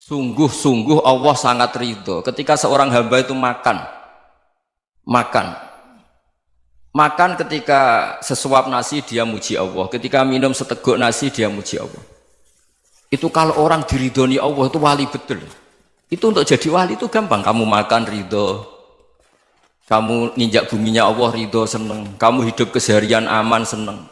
Sungguh-sungguh Allah sangat ridho ketika seorang hamba itu makan ketika sesuap nasi dia muji Allah, ketika minum seteguk nasi dia muji Allah. Itu kalau orang diridhoni Allah itu wali betul. Itu untuk jadi wali itu gampang. Kamu makan ridho, kamu nginjak buminya Allah ridho seneng, kamu hidup keseharian aman seneng.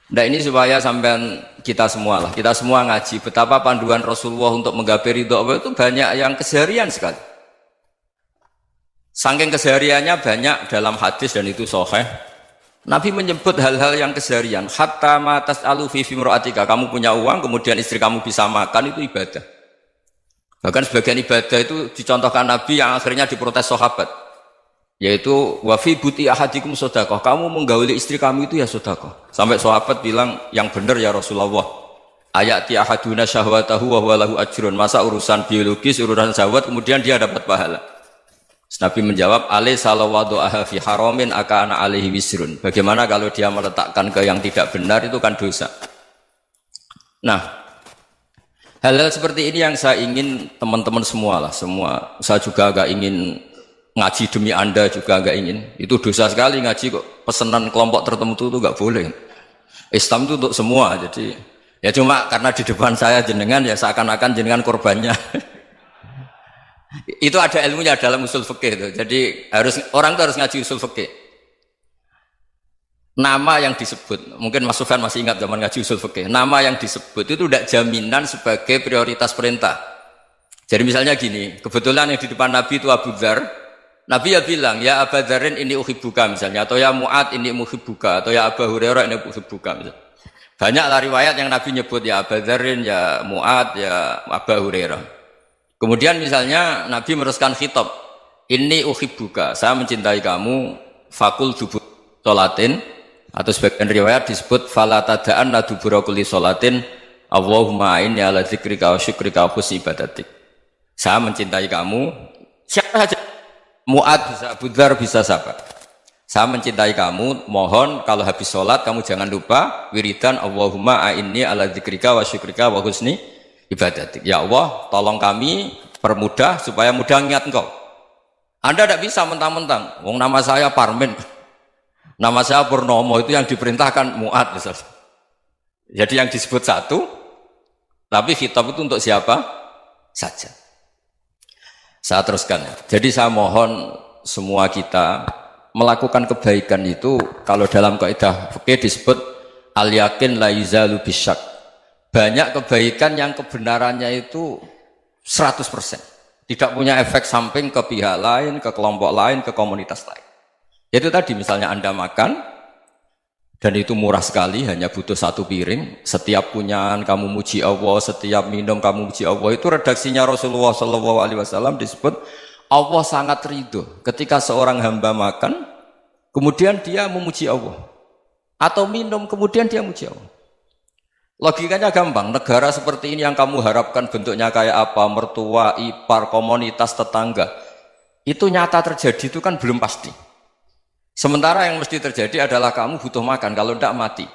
Nah ini supaya sampai kita semua ngaji betapa panduan Rasulullah untuk menggapai ridho Allah itu banyak yang keseharian sekali. Saking kesehariannya banyak dalam hadis dan itu sahih. Nabi menyebut hal-hal yang keseharian. Hatta ma tas'alu fi imra'atika, kamu punya uang kemudian istri kamu bisa makan itu ibadah. Bahkan sebagian ibadah itu dicontohkan Nabi yang akhirnya diprotes sahabat. Yaitu wa fi buti ahadikum sedekah, kamu menggauli istri kamu itu ya sedekah. Sampai sahabat bilang yang benar ya Rasulullah. Ayati ahaduna syahwatahu wa huwa lahu ajrun. Masa urusan biologis, urusan syahwat kemudian dia dapat pahala. Nabi menjawab, alai salawadu'aha fi haramin akana alaihi wisrun. Bagaimana kalau dia meletakkan ke yang tidak benar itu kan dosa. Nah, hal-hal seperti ini yang saya ingin teman-teman semua lah, semua. Saya juga agak ingin ngaji demi Anda juga agak ingin. Itu dosa sekali ngaji kok pesanan kelompok tertentu itu enggak boleh. Islam itu untuk semua. Jadi ya cuma karena di depan saya jenengan ya seakan-akan jenengan korbannya. Itu ada ilmunya dalam usul fikih itu. Jadi orang itu harus ngaji usul fikih. Nama yang disebut, mungkin Mas Sufyan masih ingat zaman ngaji usul fikih. Nama yang disebut itu tidak jaminan sebagai prioritas perintah. Jadi misalnya gini, kebetulan yang di depan Nabi itu Abu Dzar. Nabi ya bilang, ya Abu Dzarin ini uhibbuka misalnya, atau ya Mu'ad ini uhibbuka, atau ya Abu Hurairah ini uhibbuka misalnya. Banyaklah riwayat yang Nabi nyebut ya Abu Dzarin, ya Mu'ad, ya Abu Hurairah. Kemudian misalnya Nabi meneruskan khitab, ini uhibbuka, saya mencintai kamu, fakul dubur sholatin, atau sebagian riwayat disebut falatadaan la dubura kulli sholatin, Allahumma inni ala dzikrika wa syukrika wa husni ibadatik. Saya mencintai kamu, siapa saja. Mu'ad bisa, Abu Dzar bisa siapa? Saya mencintai kamu, mohon kalau habis sholat kamu jangan lupa wiridan Allahumma a'inni ala dzikrika wa syukrika wa husni ibadatik. Ya Allah, tolong kami permudah supaya mudah ingat engkau. Anda tidak bisa mentang-mentang, wong nama saya Parmin, nama saya Purnomo, itu yang diperintahkan Mu'ad misalnya. Jadi yang disebut satu, tapi khitab itu untuk siapa saja. Saya teruskan ya. Jadi saya mohon semua kita melakukan kebaikan itu kalau dalam kaidah fikih disebut al yakin la yuzalu bisyak. Banyak kebaikan yang kebenarannya itu 100%. Tidak punya efek samping ke pihak lain, ke kelompok lain, ke komunitas lain. Itu tadi misalnya Anda makan dan itu murah sekali, hanya butuh satu piring. Setiap punyaan kamu muji Allah, setiap minum kamu muji Allah. Itu redaksinya Rasulullah SAW disebut Allah sangat ridho ketika seorang hamba makan, kemudian dia memuji Allah, atau minum kemudian dia muji Allah. Logikanya gampang. Negara seperti ini yang kamu harapkan bentuknya kayak apa, mertua, ipar, komunitas, tetangga, itu nyata terjadi itu kan belum pasti. Sementara yang mesti terjadi adalah kamu butuh makan, kalau tidak mati.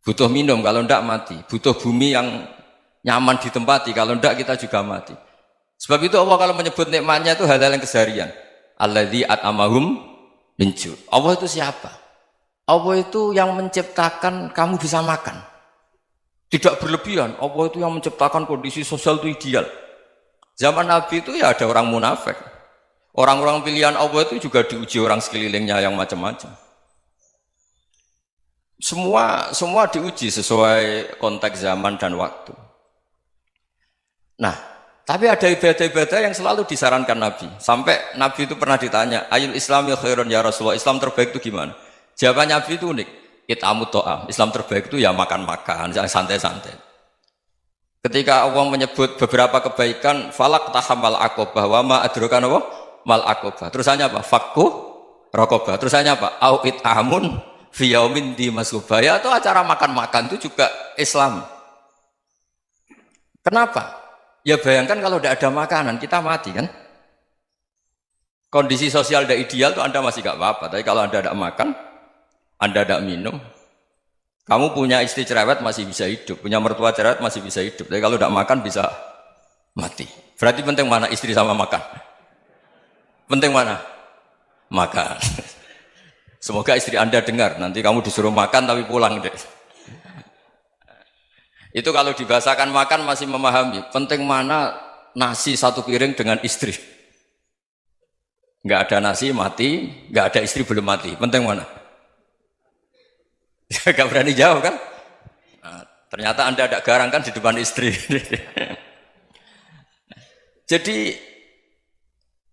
Butuh minum, kalau tidak mati. Butuh bumi yang nyaman ditempati, kalau tidak kita juga mati. Sebab itu Allah kalau menyebut nikmatnya itu hal-hal yang keseharian. Alladzi at'amahum min ju'. Allah itu siapa? Allah itu yang menciptakan kamu bisa makan. Tidak berlebihan. Allah itu yang menciptakan kondisi sosial itu ideal. Zaman Nabi itu ya ada orang munafik. Orang-orang pilihan Allah itu juga diuji orang sekelilingnya yang macam-macam. Semua diuji sesuai konteks zaman dan waktu. Nah, tapi ada ibadah-ibadah yang selalu disarankan Nabi. Sampai Nabi itu pernah ditanya, ayul Islam ya khairun ya Rasulullah, Islam terbaik itu gimana? Jawaban Nabi itu unik. It'amut ta'am. Islam terbaik itu ya makan-makan, santai-santai. Ketika Allah menyebut beberapa kebaikan, falak tahamal aqobah wa ma adraka mal aqobah. Terusannya apa? Fakku raqobah. Terusannya apa? Au it'amun fi yaumin di masubaya, atau acara makan-makan itu juga Islam. Kenapa? Ya bayangkan kalau tidak ada makanan kita mati kan? Kondisi sosial tidak ideal itu Anda masih gak apa-apa, tapi kalau Anda tidak makan, Anda tidak minum, Kamu punya istri cerewet masih bisa hidup, punya mertua cerewet masih bisa hidup. Tapi kalau tidak makan bisa mati. Berarti penting mana istri sama makan? Penting mana? Makan. Semoga istri Anda dengar. Nanti kamu disuruh makan tapi pulang deh. Itu kalau dibahasakan makan masih memahami. Penting mana nasi satu piring dengan istri? Nggak ada nasi mati, nggak ada istri belum mati. Penting mana? Gak berani jawab kan? Nah, ternyata Anda ada garang kan di depan istri. Jadi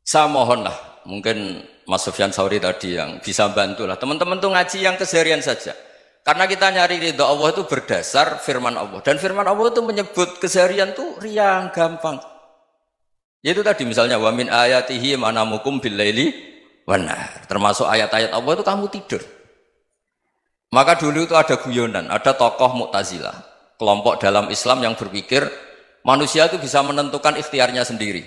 saya mohonlah, mungkin Mas Sufyan Sauri tadi yang bisa bantulah. Teman-teman tuh ngaji yang keseharian saja. Karena kita nyari ridha Allah itu berdasar firman Allah. Dan firman Allah itu menyebut keseharian tuh riang, gampang. Yaitu tadi misalnya wa min ayatihi manamukum bil laili wan nahar. Termasuk ayat-ayat Allah itu kamu tidur. Maka dulu itu ada guyonan, ada tokoh Mu'tazilah, kelompok dalam Islam yang berpikir manusia itu bisa menentukan ikhtiarnya sendiri.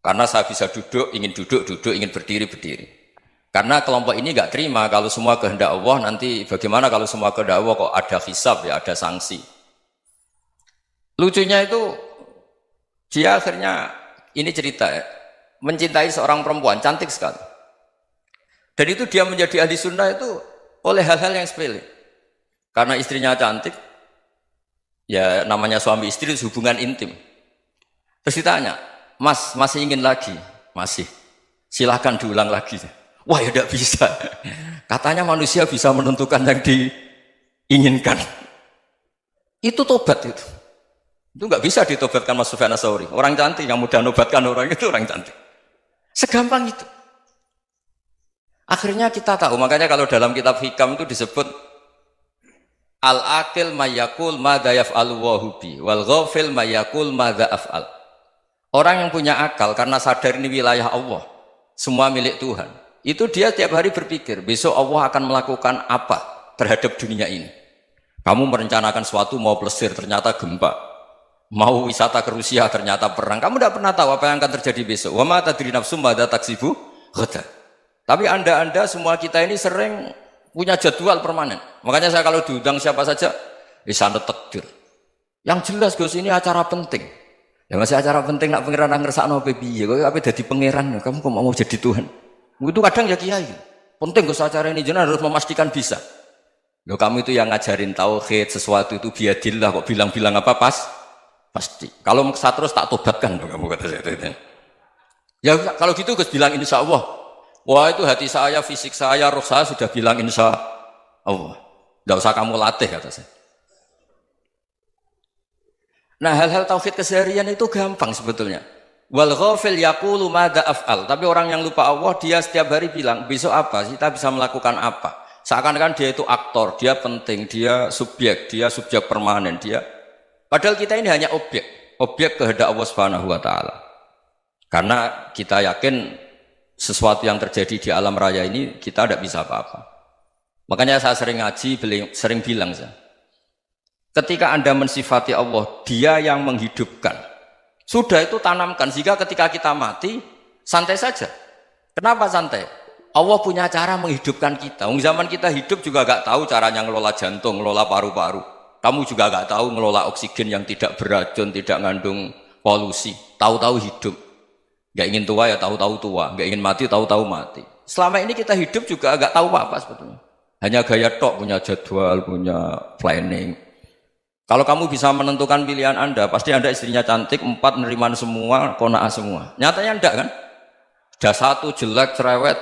Karena saya bisa duduk, ingin duduk, ingin berdiri, berdiri. Karena kelompok ini nggak terima kalau semua kehendak Allah, nanti bagaimana kalau semua kehendak Allah kok ada hisab ya, ada sanksi. Lucunya itu dia akhirnya, ini cerita ya, mencintai seorang perempuan, cantik sekali. Dan itu dia menjadi ahli sunnah itu oleh hal-hal yang sepele. Karena istrinya cantik, ya namanya suami istri itu hubungan intim. Terus ditanya, Mas, masih ingin lagi? Masih. Silahkan diulang lagi. Wah ya tidak bisa. Katanya manusia bisa menentukan yang diinginkan. Itu tobat itu. Itu nggak bisa ditobatkan Mas Sufyan Ats-Tsauri. Orang cantik yang mudah nobatkan orang itu orang cantik. Segampang itu. Akhirnya kita tahu, makanya kalau dalam kitab Hikam itu disebut al-aqil mayyakul madza yaf'alu wa hubi wal ghafil mayyakul madza af'al. Orang yang punya akal karena sadar ini wilayah Allah, semua milik Tuhan. Itu dia tiap hari berpikir, besok Allah akan melakukan apa terhadap dunia ini. Kamu merencanakan sesuatu mau plesir, ternyata gempa. Mau wisata ke Rusia, ternyata perang. Kamu tidak pernah tahu apa yang akan terjadi besok. Wa ma tadri nafsum madza taksibu ghadan. Tapi anda semua kita ini sering punya jadwal permanen. Makanya saya kalau diundang siapa saja, sanad takdir. Yang jelas Gus ini acara penting. Ya masih acara penting nak pangeran ngersakno piye? Kok ape dadi pangeran? Kamu kok mau jadi Tuhan? Itu kadang ya kiai. Penting Gus acara ini jenengan harus memastikan bisa. Loh kamu itu yang ngajarin tauhid, sesuatu itu biadillah kok bilang-bilang apa pasti. Kalau maksa terus tak tobatkan kamu kata saya. Ya kalau gitu Gus bilang insya Allah. Wah itu hati saya, fisik saya, roh saya sudah bilang insya Allah. Tidak usah kamu latih kata saya. Nah hal-hal tauhid keseharian itu gampang sebetulnya. Wal ghafil yaqulu madza af'al. Tapi orang yang lupa Allah dia setiap hari bilang besok apa? Kita bisa melakukan apa? Seakan-akan dia itu aktor, dia penting, dia subjek permanen, dia. Padahal kita ini hanya objek kehendak Allah Subhanahu wa taala. Karena kita yakin sesuatu yang terjadi di alam raya ini kita tidak bisa apa-apa. Makanya saya sering ngaji, sering bilang saya, ketika Anda mensifati Allah, dia yang menghidupkan. Sudah itu tanamkan, sehingga ketika kita mati, santai saja. Kenapa santai? Allah punya cara menghidupkan kita. Zaman kita hidup juga gak tahu caranya ngelola jantung, ngelola paru-paru. Kamu juga gak tahu ngelola oksigen yang tidak beracun, tidak mengandung polusi. Tahu-tahu hidup. Gak ingin tua ya tahu-tahu tua, gak ingin mati tahu-tahu mati. Selama ini kita hidup juga agak tahu apa sebetulnya. Hanya gaya tok, punya jadwal, punya planning. Kalau kamu bisa menentukan pilihan Anda, pasti Anda istrinya cantik, 4 neriman semua, qanaah semua. Nyatanya enggak kan? Sudah 1 jelek, cerewet.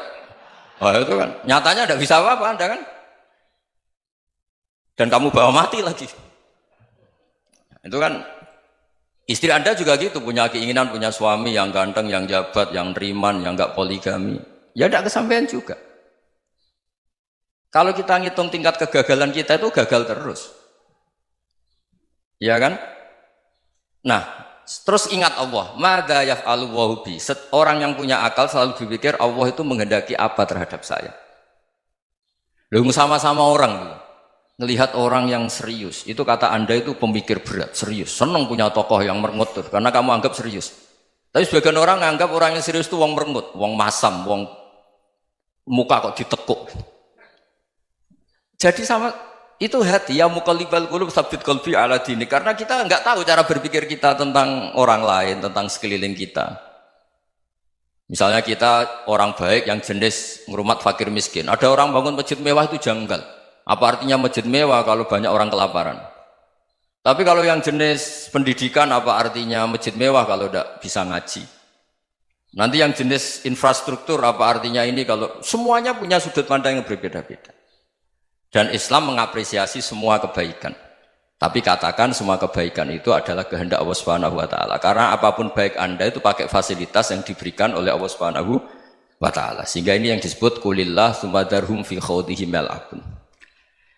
Oh itu kan, nyatanya enggak bisa apa-apa Anda kan? Dan kamu bawa mati lagi. Itu kan istri Anda juga gitu, punya keinginan punya suami yang ganteng, yang jabat, yang neriman, yang enggak poligami. Ya enggak kesampaian juga. Kalau kita ngitung tingkat kegagalan kita itu gagal terus. Ya kan? Nah, terus ingat Allah, madza yaf'alu wa bi. Orang yang punya akal selalu berpikir Allah itu menghendaki apa terhadap saya. Lalu sama-sama orang gitu. Ngelihat orang yang serius, itu kata Anda itu pemikir berat, serius, senang punya tokoh yang merengut tuh, karena kamu anggap serius. Tapi sebagian orang anggap orang yang serius itu wong merengut, wong masam, wong muka kok ditekuk. Jadi sama itu hati ya muqallibal qulub tsabbit qalbi ala dinik, karena kita nggak tahu cara berpikir kita tentang orang lain, tentang sekeliling kita. Misalnya kita orang baik yang jenis ngrumat fakir miskin, ada orang bangun masjid mewah itu janggal. Apa artinya masjid mewah kalau banyak orang kelaparan? Tapi kalau yang jenis pendidikan, apa artinya masjid mewah kalau tidak bisa ngaji? Nanti yang jenis infrastruktur, apa artinya ini kalau semuanya punya sudut pandang yang berbeda-beda. Dan Islam mengapresiasi semua kebaikan. Tapi katakan semua kebaikan itu adalah kehendak Allah Subhanahu wa taala. Karena apapun baik Anda itu pakai fasilitas yang diberikan oleh Allah Subhanahu wa taala. Sehingga ini yang disebut kulillah sumadarhum fi khawdihim yal'abun.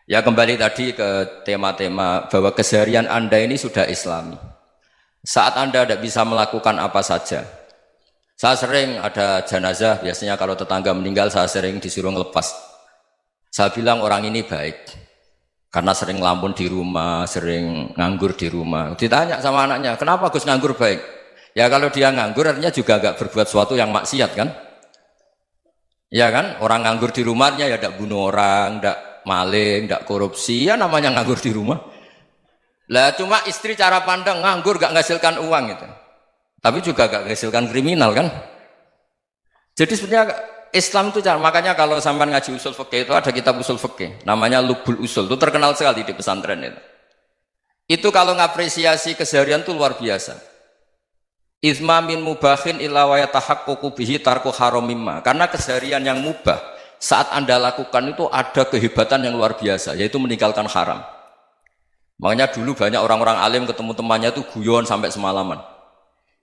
Ya kembali tadi ke tema-tema bahwa keseharian Anda ini sudah Islami. Saat Anda tidak bisa melakukan apa saja. Saya sering ada jenazah, biasanya kalau tetangga meninggal saya sering disuruh ngelepas. Saya bilang orang ini baik karena sering ngelamun di rumah, sering nganggur di rumah. Ditanya sama anaknya, kenapa Gus nganggur baik? Ya kalau dia nganggur artinya juga agak berbuat sesuatu yang maksiat kan? Ya kan, orang nganggur di rumahnya ya tidak bunuh orang, tidak maling, tidak korupsi, ya namanya nganggur di rumah. Lah cuma istri cara pandang nganggur gak menghasilkan uang itu. Tapi juga gak menghasilkan kriminal kan? Jadi sebenarnya Islam itu makanya kalau sampai ngaji usul fikih itu ada kitab usul fikih namanya Lubul Usul, itu terkenal sekali di pesantren itu. Itu kalau ngapresiasi keseharian itu luar biasa. Izma min mubahin illa wa yatahaqqaqu bihi tarku haramimma. Karena keseharian yang mubah saat Anda lakukan itu ada kehebatan yang luar biasa, yaitu meninggalkan haram. Makanya dulu banyak orang-orang alim ketemu temannya itu guyon sampai semalaman.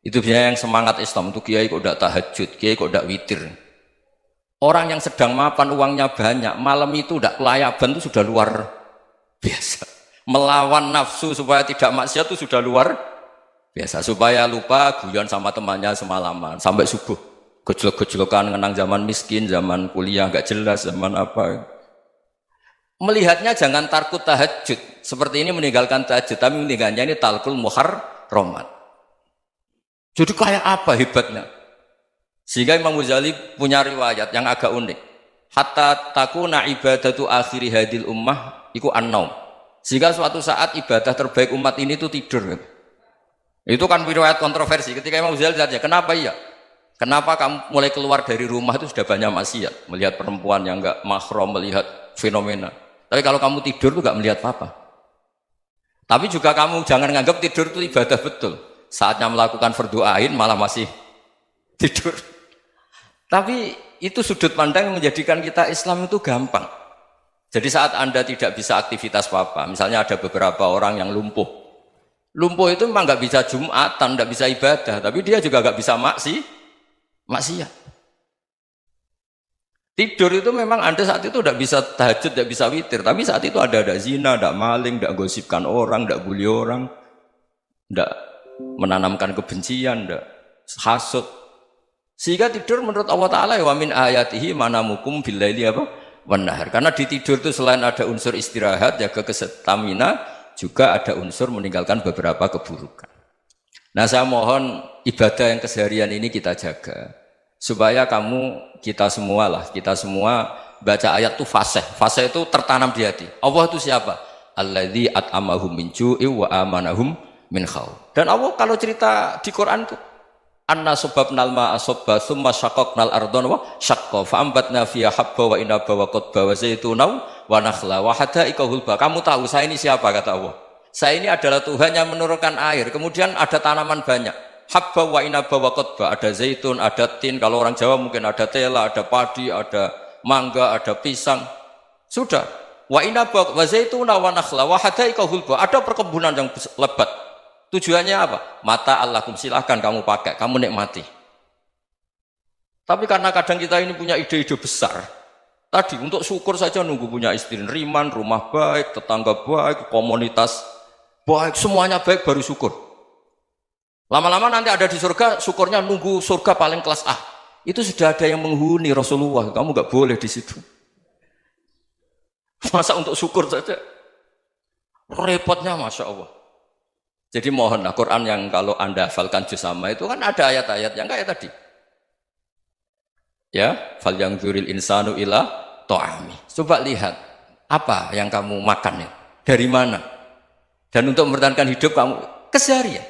Itu biasanya yang semangat Islam itu kiai kok tidak tahajud, kiai kok tidak witir. Orang yang sedang mapan uangnya banyak, malam itu tidak kelayaban itu sudah luar biasa. Melawan nafsu supaya tidak maksiat itu sudah luar biasa. Supaya lupa guyon sama temannya semalaman sampai subuh. Gejlok-gejlokan ngenang zaman miskin, zaman kuliah nggak jelas, zaman apa. Melihatnya jangan tarkut tahajud. Seperti ini meninggalkan tahajud, tapi meninggalkannya ini talkul muharramat. Jadi kayak apa hebatnya? Sehingga Imam Ghazali punya riwayat yang agak unik. Hatta takuna ibadatu akhiri hadil ummah iku an-naum. Sehingga suatu saat ibadah terbaik umat ini itu tidur. Itu kan riwayat kontroversi. Ketika Imam Ghazali tanya, kenapa iya? Kenapa kamu mulai keluar dari rumah itu sudah banyak maksiat? Melihat perempuan yang enggak mahram, melihat fenomena. Tapi kalau kamu tidur itu enggak melihat apa-apa. Tapi juga kamu jangan nganggap tidur itu ibadah betul. Saatnya melakukan fardu ain malah masih tidur. Tapi itu sudut pandang yang menjadikan kita Islam itu gampang. Jadi saat Anda tidak bisa aktivitas apa-apa, misalnya ada beberapa orang yang lumpuh. Lumpuh itu memang nggak bisa Jumatan, nggak bisa ibadah, tapi dia juga nggak bisa maksiat. Tidur itu memang Anda saat itu tidak bisa tahajud, tidak bisa witir, tapi saat itu ada zina, ada maling, tidak gosipkan orang, tidak bully orang, tidak menanamkan kebencian, tidak hasud. Sehingga tidur menurut Allah Ta'ala wa min ayatihi manamukum billaili apa? Wan-nahar. Karena di tidur itu selain ada unsur istirahat, jaga kestamina, juga ada unsur meninggalkan beberapa keburukan. Nah saya mohon ibadah yang keseharian ini kita jaga. Supaya kita semua baca ayat itu fasih. Fasih itu tertanam di hati. Allah itu siapa? Alladzi at'amahum min ju'i wa amanahum min khauf. Dan Allah kalau cerita di Quran itu anna sababnal ma'a sabba thumma syaqaqnal ardha wa syaqqa fa ambatna fiha habba wa inaba wa qadba wa zaituna wa nakhla wa hadaika hulba. Kamu tahu saya ini siapa, kata Allah? Saya ini adalah Tuhan yang menurunkan air, kemudian ada tanaman banyak. Habba wa inaba wa qadba, ada zaitun, ada tin, kalau orang Jawa mungkin ada tela, ada padi, ada mangga, ada pisang. Sudah. Wa inaba wa zaituna wa nakhla wa hadaika hulba, ada perkebunan yang lebat. Tujuannya apa? Mata Allahkum, silahkan kamu pakai, kamu nikmati. Tapi karena kadang kita ini punya ide-ide besar. Tadi untuk syukur saja nunggu punya istri riman, rumah baik, tetangga baik, komunitas baik, semuanya baik baru syukur. Lama-lama nanti ada di surga, syukurnya nunggu surga paling kelas A. Itu sudah ada yang menghuni Rasulullah, kamu nggak boleh di situ. Masa untuk syukur saja? Repotnya Masya Allah. Jadi mohonlah Quran yang kalau Anda hafalkan juz sama itu kan ada ayat-ayat yang kayak tadi. Ya, fal yanzuril insanu ila ta'ami. Coba lihat Apa yang kamu makan ya? Dari mana? Dan untuk mempertahankan hidup kamu keseharian.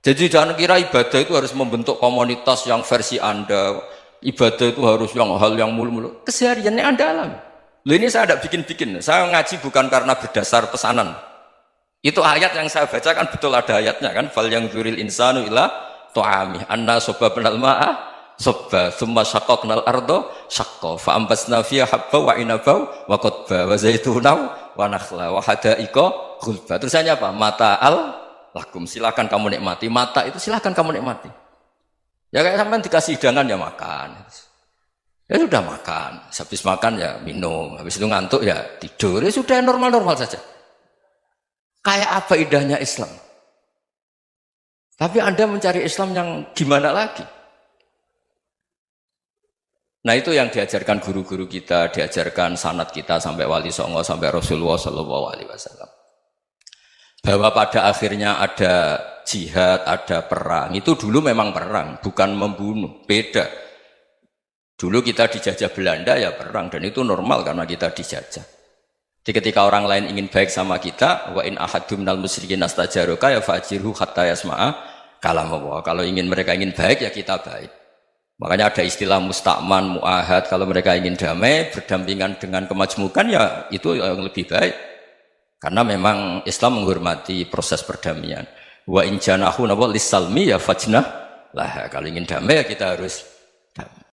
Jadi jangan kira ibadah itu harus membentuk komunitas yang versi Anda. Ibadah itu harus yang hal yang mulu-mulu. Kesehariannya Anda alami. Loh ini saya tidak bikin-bikin. Saya ngaji bukan karena berdasar pesanan. Itu ayat yang saya baca kan betul ada ayatnya kan. Fal yang dzuril insanu ila ta'ami. Anna soba benal ma'ah soba. Thumma syaqaqnal ardo syaqqa. Fa'ambasna fiha habba wa inabau wa qadba wa zaitunaw wa nakhla wa hadaika ghulba. Terusannya apa? Mata'al lakum. Silakan kamu nikmati. Mata itu silakan kamu nikmati. Ya kayak sampean dikasih hidangan ya makan. Ya sudah makan, habis makan ya minum, habis itu ngantuk ya tidur, ya sudah normal-normal saja. Kayak apa indahnya Islam? Tapi Anda mencari Islam yang gimana lagi? Nah itu yang diajarkan guru-guru kita, diajarkan sanad kita sampai Wali Songo, sampai Rasulullah SAW. Bahwa pada akhirnya ada jihad, ada perang. Itu dulu memang perang, bukan membunuh, beda. Dulu kita dijajah Belanda ya perang dan itu normal karena kita dijajah. Jadi ketika orang lain ingin baik sama kita, wa in ahadum minal musyrikin astajaroka ya fajirhu hatta yasma'a kalam Allah. Kalau mereka ingin baik ya kita baik. Makanya ada istilah musta'man, mu'ahad. Kalau mereka ingin damai, berdampingan dengan kemajmukan ya itu yang lebih baik. Karena memang Islam menghormati proses perdamaian. Wa in janahu lis-salmi ya fajnah lah. Kalau ingin damai ya kita harus damai.